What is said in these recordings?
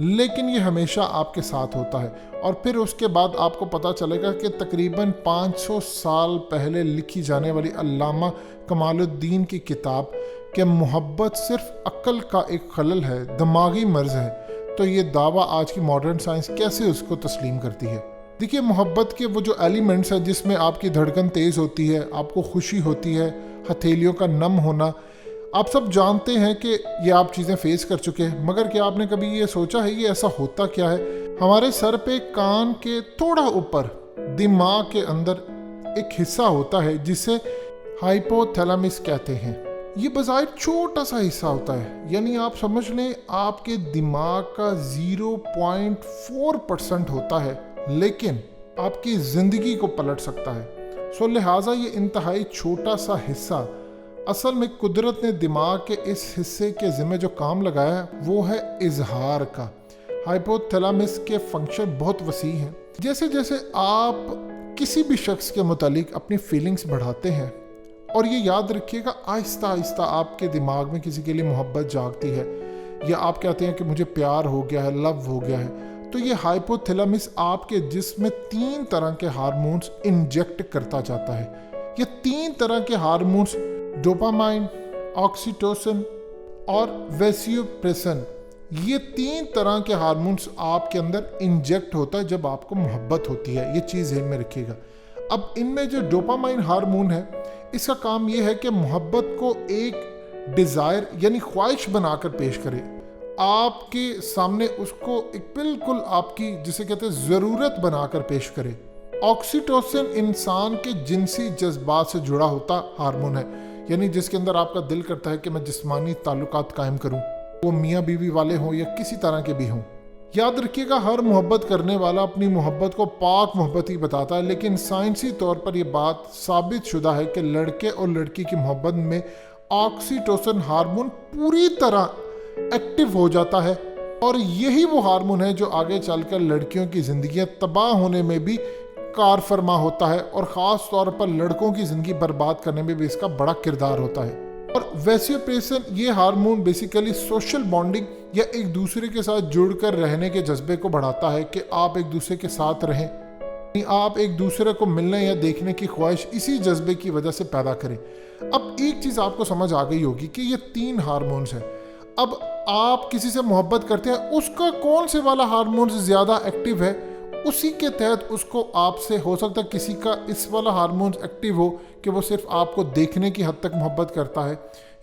لیکن یہ ہمیشہ آپ کے ساتھ ہوتا ہے، اور پھر اس کے بعد آپ کو پتہ چلے گا کہ تقریباً 500 سال پہلے لکھی جانے والی علامہ کمال الدین کی کتاب کہ محبت صرف عقل کا ایک خلل ہے، دماغی مرض ہے، تو یہ دعویٰ آج کی ماڈرن سائنس کیسے اس کو تسلیم کرتی ہے؟ دیکھیے، محبت کے وہ جو ایلیمنٹس ہیں جس میں آپ کی دھڑکن تیز ہوتی ہے، آپ کو خوشی ہوتی ہے، ہتھیلیوں کا نم ہونا، آپ سب جانتے ہیں کہ یہ آپ چیزیں فیس کر چکے ہیں، مگر کیا آپ نے کبھی یہ سوچا ہے یہ ایسا ہوتا کیا ہے؟ ہمارے سر پہ کان کے تھوڑا اوپر دماغ کے اندر ایک حصہ ہوتا ہے جسے ہائپو تھیلامس کہتے ہیں۔ یہ بظاہر چھوٹا سا حصہ ہوتا ہے، یعنی آپ سمجھ لیں آپ کے دماغ کا 0.4% ہوتا ہے، لیکن آپ کی زندگی کو پلٹ سکتا ہے۔ لہٰذا یہ انتہائی چھوٹا سا حصہ، اصل میں قدرت نے دماغ کے اس حصے کے ذمہ جو کام لگایا ہے وہ ہے اظہار کا۔ ہائپو تھیلامس کے فنکشن بہت وسیع ہیں۔ جیسے جیسے آپ کسی بھی شخص کے متعلق اپنی فیلنگز بڑھاتے ہیں، اور یہ یاد رکھیے گا آہستہ آہستہ آپ کے دماغ میں کسی کے لیے محبت جاگتی ہے، یا آپ کہتے ہیں کہ مجھے پیار ہو گیا ہے، لو ہو گیا ہے، تو یہ ہائپو تھیلامس آپ کے جسم میں 3 طرح کے ہارمونز انجیکٹ کرتا جاتا ہے۔ یہ 3 طرح کے ہارمونز ڈوپامائن، آکسیٹوسن اور ویسیوپریسن، یہ 3 طرح کے ہارمونز آپ کے اندر انجیکٹ ہوتا ہے جب آپ کو محبت ہوتی ہے۔ یہ چیز ذہن میں رکھیے گا۔ اب ان میں جو ڈوپامائن ہارمون ہے، اس کا کام یہ ہے کہ محبت کو ایک ڈیزائر یعنی خواہش بنا کر پیش کرے، آپ کے سامنے اس کو ایک بالکل آپ کی جسے کہتے ہیں ضرورت بنا کر پیش کرے۔ آکسیٹوسن انسان کے جنسی جذبات سے جڑا ہوتا ہارمون ہے، یعنی جس کے اندر آپ کا دل کرتا ہے کہ میں جسمانی تعلقات قائم کروں، وہ میاں بیوی والے ہوں یا کسی طرح کے بھی ہوں۔ یاد رکھیے گا، ہر محبت کرنے والا اپنی محبت کو پاک محبت ہی بتاتا ہے، لیکن سائنسی طور پر یہ بات ثابت شدہ ہے کہ لڑکے اور لڑکی کی محبت میں آکسیٹوسن ہارمون پوری طرح ایکٹیو ہو جاتا ہے، اور یہی وہ ہارمون ہے جو آگے چل کر لڑکیوں کی زندگیاں تباہ ہونے میں بھی کار فرما ہوتا ہے، اور خاص طور پر لڑکوں کی زندگی برباد کرنے میں بھی اس کا بڑا کردار ہوتا ہے۔ اور ویسیوپریسن، یہ ہارمون بیسیکلی سوشل بانڈنگ یا ایک دوسرے کے ساتھ جڑ کر رہنے کے جذبے کو بڑھاتا ہے کہ آپ ایک دوسرے کے ساتھ رہیں، آپ ایک دوسرے کو ملنے یا دیکھنے کی خواہش اسی جذبے کی وجہ سے پیدا کریں۔ اب ایک چیز آپ کو سمجھ آ گئی ہوگی کہ یہ 3 ہارمونز ہیں۔ اب آپ کسی سے محبت کرتے ہیں، اس کا کون سے والا ہارمونز زیادہ ایکٹیو ہے، اسی کے تحت اس کو آپ سے ہو سکتا ہے کسی کا اس والا ہارمونز ایکٹیو ہو کہ وہ صرف آپ کو دیکھنے کی حد تک محبت کرتا ہے،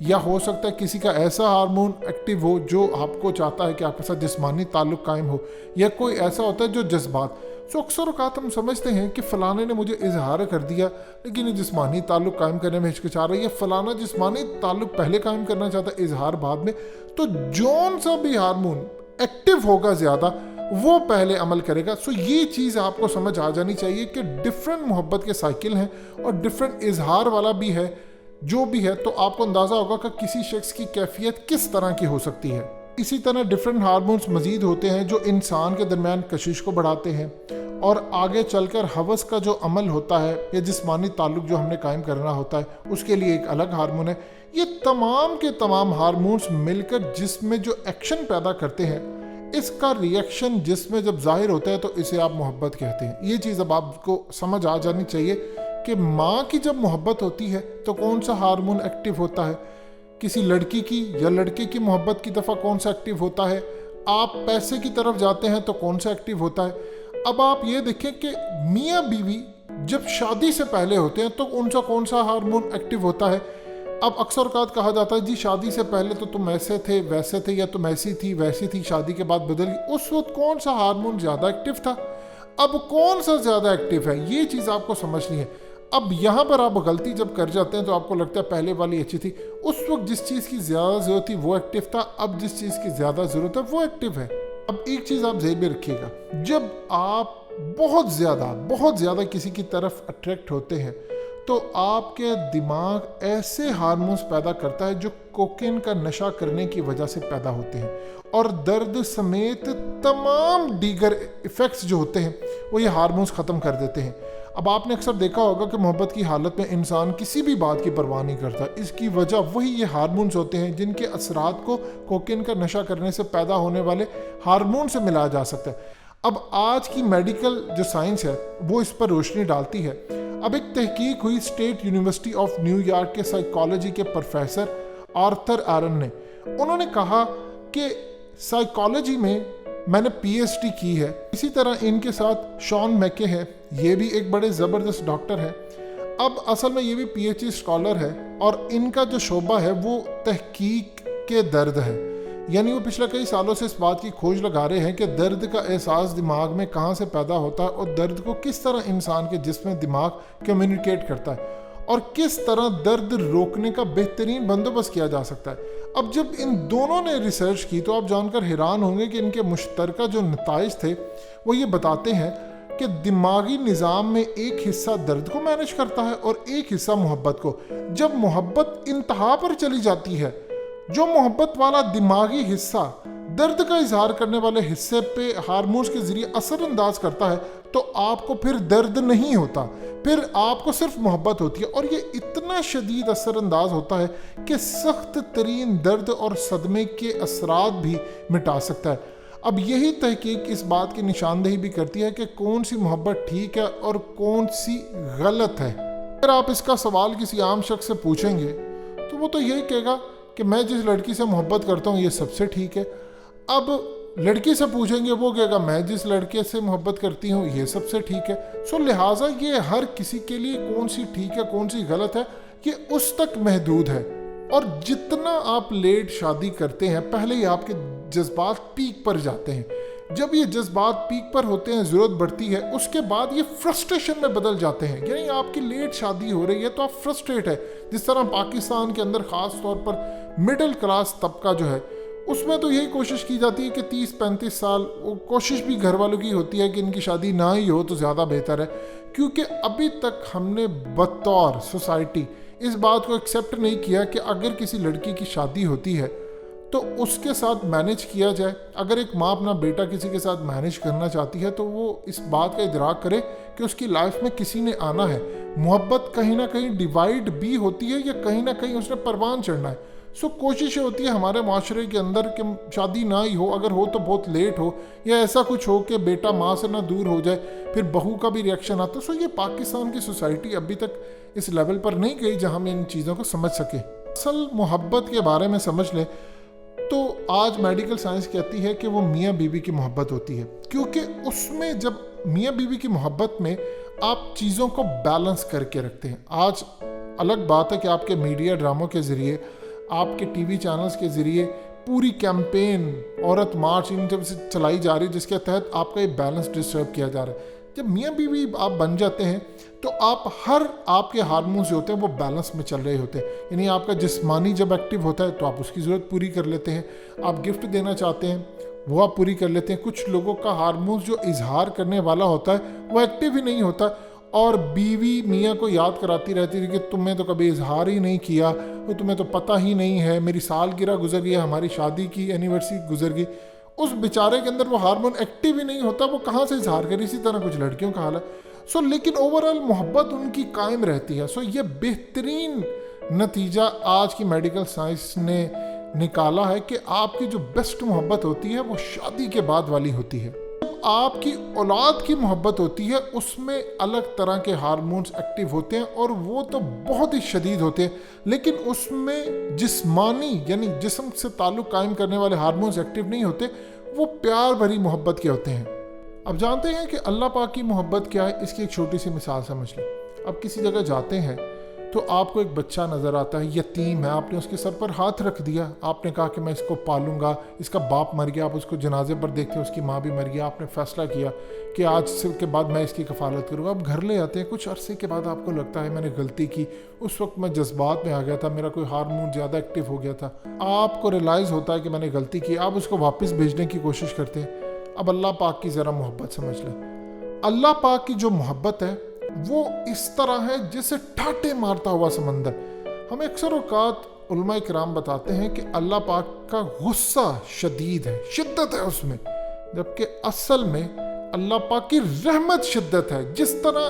یا ہو سکتا ہے کسی کا ایسا ہارمون ایکٹیو ہو جو آپ کو چاہتا ہے کہ آپ کے ساتھ جسمانی تعلق قائم ہو، یا کوئی ایسا ہوتا ہے جو جذبات۔ اکثر اوقات ہم سمجھتے ہیں کہ فلانے نے مجھے اظہار کر دیا لیکن یہ جسمانی تعلق قائم کرنے میں ہچکچا رہا ہے، یا فلانا جسمانی تعلق پہلے قائم کرنا چاہتا ہے، اظہار بعد میں۔ تو جون سا بھی ہارمون ایکٹیو ہوگا زیادہ، وہ پہلے عمل کرے گا۔ یہ چیز آپ کو سمجھ آ جانی چاہیے کہ ڈیفرنٹ محبت کے سائیکل ہیں، اور ڈیفرنٹ اظہار والا بھی ہے، جو بھی ہے، تو آپ کو اندازہ ہوگا کہ کسی شخص کی کیفیت کس طرح کی ہو سکتی ہے۔ اسی طرح ڈیفرنٹ ہارمونز مزید ہوتے ہیں جو انسان کے درمیان کشش کو بڑھاتے ہیں، اور آگے چل کر ہوس کا جو عمل ہوتا ہے یا جسمانی تعلق جو ہم نے قائم کرنا ہوتا ہے، اس کے لیے ایک الگ ہارمون ہے۔ یہ تمام کے تمام ہارمونز مل کر جسم میں جو ایکشن پیدا کرتے ہیں، اس کا ریئیکشن جس میں جب ظاہر ہوتا ہے تو اسے آپ محبت کہتے ہیں۔ یہ چیز اب آپ کو سمجھ آ جانی چاہیے کہ ماں کی جب محبت ہوتی ہے تو کون سا ہارمون ایکٹیو ہوتا ہے، کسی لڑکی کی یا لڑکے کی محبت کی دفعہ کون سا ایکٹیو ہوتا ہے، آپ پیسے کی طرف جاتے ہیں تو کون سا ایکٹیو ہوتا ہے۔ اب آپ یہ دیکھیں کہ میاں بیوی جب شادی سے پہلے ہوتے ہیں تو ان کا کون سا ہارمون ایکٹیو ہوتا ہے۔ اب اکثر اوقات کہا جاتا ہے جی شادی سے پہلے تو تم ایسے تھے ویسے تھے، یا تم ایسی تھی ویسی تھی، شادی کے بعد بدل گئی۔ اس وقت کون سا ہارمون زیادہ ایکٹیو تھا، اب کون سا زیادہ ایکٹیو ہے، یہ چیز آپ کو سمجھنی ہے۔ اب یہاں پر آپ غلطی جب کر جاتے ہیں تو آپ کو لگتا ہے پہلے والی اچھی تھی، اس وقت جس چیز کی زیادہ ضرورت تھی وہ ایکٹیو تھا، اب جس چیز کی زیادہ ضرورت ہے وہ ایکٹیو ہے۔ اب ایک چیز آپ ذہن میں رکھیے گا، جب آپ بہت زیادہ کسی کی طرف اٹریکٹ ہوتے ہیں تو آپ کے دماغ ایسے ہارمونز پیدا کرتا ہے جو کوکین کا نشہ کرنے کی وجہ سے پیدا ہوتے ہیں، اور درد سمیت تمام دیگر ایفیکٹس جو ہوتے ہیں وہ یہ ہارمونز ختم کر دیتے ہیں۔ اب آپ نے اکثر دیکھا ہوگا کہ محبت کی حالت میں انسان کسی بھی بات کی پرواہ نہیں کرتا. اس کی وجہ وہی یہ ہارمونز ہوتے ہیں جن کے اثرات کو کوکین کا نشہ کرنے سے پیدا ہونے والے ہارمون سے ملایا جا سکتا ہے. اب آج کی میڈیکل جو سائنس ہے وہ اس پر روشنی ڈالتی ہے. اب ایک تحقیق ہوئی state university of new York کے سائیکالوجی کے پروفیسر آرتھر ایرن نے. انہوں نے کہا کہ سائیکالوجی میں نے پی ایچ ڈی کی ہے. اسی طرح ان کے ساتھ شان میکے ہے, یہ بھی ایک بڑے زبردست ڈاکٹر ہے. اب اصل میں یہ بھی پی ایچ ڈی اسکالر ہے اور ان کا جو شعبہ ہے وہ تحقیق کے درد ہے. یعنی وہ پچھلے کئی سالوں سے اس بات کی کھوج لگا رہے ہیں کہ درد کا احساس دماغ میں کہاں سے پیدا ہوتا ہے اور درد کو کس طرح انسان کے جسم میں دماغ کمیونیکیٹ کرتا ہے اور کس طرح درد روکنے کا بہترین بندوبست کیا جا سکتا ہے. اب جب ان دونوں نے ریسرچ کی تو آپ جان کر حیران ہوں گے کہ ان کے مشترکہ جو نتائج تھے وہ یہ بتاتے ہیں کہ دماغی نظام میں ایک حصہ درد کو مینیج کرتا ہے اور ایک حصہ محبت کو. جب محبت انتہا پر چلی جاتی ہے, جو محبت والا دماغی حصہ درد کا اظہار کرنے والے حصے پہ ہارمونز کے ذریعے اثر انداز کرتا ہے تو آپ کو پھر درد نہیں ہوتا, پھر آپ کو صرف محبت ہوتی ہے. اور یہ اتنا شدید اثر انداز ہوتا ہے کہ سخت ترین درد اور صدمے کے اثرات بھی مٹا سکتا ہے. اب یہی تحقیق اس بات کی نشاندہی بھی کرتی ہے کہ کون سی محبت ٹھیک ہے اور کون سی غلط ہے. اگر آپ اس کا سوال کسی عام شخص سے پوچھیں گے تو وہ تو یہی کہے گا کہ میں جس لڑکی سے محبت کرتا ہوں یہ سب سے ٹھیک ہے. اب لڑکی سے پوچھیں گے, وہ کہے گا میں جس لڑکے سے محبت کرتی ہوں یہ سب سے ٹھیک ہے. لہٰذا یہ ہر کسی کے لیے کون سی ٹھیک ہے کون سی غلط ہے یہ اس تک محدود ہے. اور جتنا آپ لیٹ شادی کرتے ہیں پہلے ہی آپ کے جذبات پیک پر جاتے ہیں. جب یہ جذبات پیک پر ہوتے ہیں ضرورت بڑھتی ہے, اس کے بعد یہ فرسٹریشن میں بدل جاتے ہیں. یعنی آپ کی لیٹ شادی ہو رہی ہے تو آپ فرسٹریٹ ہے. جس طرح پاکستان کے اندر خاص طور پر مڈل کلاس طبقہ جو ہے اس میں تو یہی کوشش کی جاتی ہے کہ 30-35 سال, وہ کوشش بھی گھر والوں کی ہوتی ہے کہ ان کی شادی نہ ہی ہو تو زیادہ بہتر ہے, کیونکہ ابھی تک ہم نے بطور سوسائٹی اس بات کو ایکسیپٹ نہیں کیا کہ اگر کسی لڑکی کی شادی ہوتی ہے تو اس کے ساتھ مینیج کیا جائے. اگر ایک ماں اپنا بیٹا کسی کے ساتھ مینیج کرنا چاہتی ہے تو وہ اس بات کا ادراک کرے کہ اس کی لائف میں کسی نے آنا ہے. محبت کہیں نہ کہیں ڈیوائیڈ بھی ہوتی ہے یا کہیں نہ کہیں اس نے پروان چڑھنا ہے. کوشش یہ ہوتی ہے ہمارے معاشرے کے اندر کہ شادی نہ ہی ہو, اگر ہو تو بہت لیٹ ہو یا ایسا کچھ ہو کہ بیٹا ماں سے نہ دور ہو جائے, پھر بہو کا بھی ریئیکشن آتا. یہ پاکستان کی سوسائٹی ابھی تک اس لیول پر نہیں گئی جہاں ہم ان چیزوں کو سمجھ سکیں. اصل محبت کے بارے میں سمجھ لیں تو آج میڈیکل سائنس کہتی ہے کہ وہ میاں بیوی کی محبت ہوتی ہے, کیونکہ اس میں جب میاں بیوی کی محبت میں آپ چیزوں کو بیلنس کر کے رکھتے ہیں. آج الگ بات ہے کہ آپ کے میڈیا ڈراموں کے ذریعے, آپ کے ٹی وی چینلز کے ذریعے پوری کیمپین عورت مارچ ان جب سے چلائی جا رہی جس کے تحت آپ کا یہ بیلنس ڈسٹرب کیا جا رہا ہے. جب میاں بیوی آپ بن جاتے ہیں تو آپ کے ہارمونز جو ہوتے ہیں وہ بیلنس میں چل رہے ہوتے ہیں. یعنی آپ کا جسمانی جب ایکٹیو ہوتا ہے تو آپ اس کی ضرورت پوری کر لیتے ہیں, آپ گفٹ دینا چاہتے ہیں وہ آپ پوری کر لیتے ہیں. کچھ لوگوں کا ہارمونز جو اظہار کرنے والا ہوتا ہے وہ ایکٹیو ہی نہیں ہوتا اور بیوی میاں کو یاد کراتی رہتی ہے کہ تم نے تو کبھی اظہار ہی نہیں کیا, وہ تمہیں تو پتہ ہی نہیں ہے, میری سالگرہ گزر گئی, ہماری شادی کی اینیورسری گزر گئی. اس بیچارے کے اندر وہ ہارمون ایکٹیو ہی نہیں ہوتا, وہ کہاں سے اظہار کرے. اسی طرح کچھ لڑکیوں کا حال ہے. لیکن اوورآل محبت ان کی قائم رہتی ہے. یہ بہترین نتیجہ آج کی میڈیکل سائنس نے نکالا ہے کہ آپ کی جو بیسٹ محبت ہوتی ہے وہ شادی کے بعد والی ہوتی ہے. آپ کی اولاد کی محبت ہوتی ہے اس میں الگ طرح کے ہارمونز ایکٹیو ہوتے ہیں اور وہ تو بہت ہی شدید ہوتے ہیں, لیکن اس میں جسمانی یعنی جسم سے تعلق قائم کرنے والے ہارمونز ایکٹیو نہیں ہوتے, وہ پیار بھری محبت کے ہوتے ہیں. اب جانتے ہیں کہ اللہ پاک کی محبت کیا ہے, اس کی ایک چھوٹی سی مثال سمجھ لیں. اب کسی جگہ جاتے ہیں تو آپ کو ایک بچہ نظر آتا ہے, یتیم ہے, آپ نے اس کے سر پر ہاتھ رکھ دیا, آپ نے کہا کہ میں اس کو پالوں گا, اس کا باپ مر گیا, آپ اس کو جنازے پر دیکھتے ہیں اس کی ماں بھی مر گیا, آپ نے فیصلہ کیا کہ آج سے کے بعد میں اس کی کفالت کروں گا. اب گھر لے آتے ہیں, کچھ عرصے کے بعد آپ کو لگتا ہے میں نے غلطی کی, اس وقت میں جذبات میں آ گیا تھا, میرا کوئی ہارمون زیادہ ایکٹیو ہو گیا تھا, آپ کو ریلائز ہوتا ہے کہ میں نے غلطی کی, آپ اس کو واپس بھیجنے کی کوشش کرتے ہیں. اب اللہ پاک کی ذرا محبت سمجھ لیں. اللہ پاک کی جو محبت ہے وہ اس طرح ہے جیسے ٹھاٹے مارتا ہوا سمندر. ہمیں اکثر اوقات علماء کرام بتاتے ہیں کہ اللہ پاک کا غصہ شدید ہے, شدت ہے اس میں, جبکہ اصل میں اللہ پاک کی رحمت شدت ہے. جس طرح